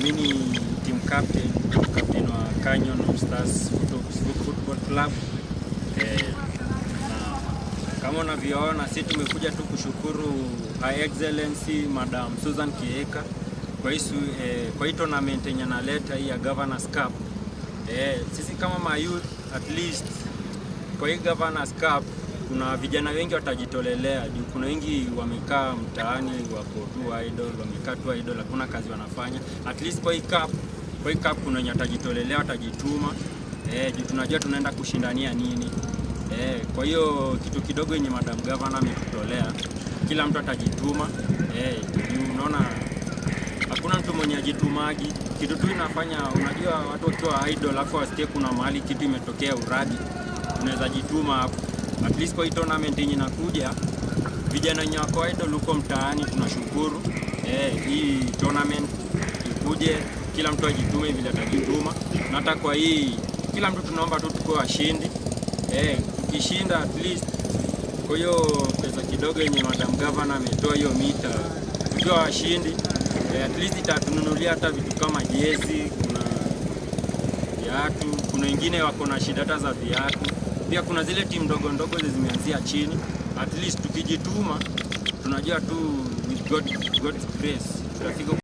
Mimi ni team captain wa Canyon Stars Football Club. Na kama unavyoona sisi tumekuja tu kushukuru Her Excellency Madam Susan Kihika kwa hii tournament yenye analeta hii ya Governors Cup. Sisi kama ma youth at least kwa hii Governors Cup kuna vijana wengi watajitolelea juu kuna wengi wamekaa mtaani wako tu idol, wamekaa tu idol, hakuna kazi wanafanya. At least kwa hii cup kuna wenye watajitolelea, watajituma. Juu tunajua tunaenda kushindania nini. Kwa hiyo kitu kidogo yenye Madam Governor ametutolea, kila mtu atajituma. Unaona hakuna mtu mwenye ajitumagi. Kitu tu inafanya, unajua watu wakiwa idol alafu wasikie kuna mahali kitu imetokea uradi, unaweza jituma hapo. At least kwa hii tournament yenye inakuja, vijana wenye wako idol huko mtaani tunashukuru. Hii tournament ikuje, kila mtu ajitume vile atajituma. Na hata kwa hii kila mtu tunaomba tu tukue washindi. Tukishinda at least kwa hiyo pesa kidogo yenye Madam Governor ametoa hiyo mita, tukiwa washindi at least itatununulia hata vitu kama jezi, kuna viatu, kuna wengine wako na shida hata za viatu. Pia kuna zile timu ndogo ndogo zimeanzia chini. At least tukijituma tunajua tu with God's grace tutafika.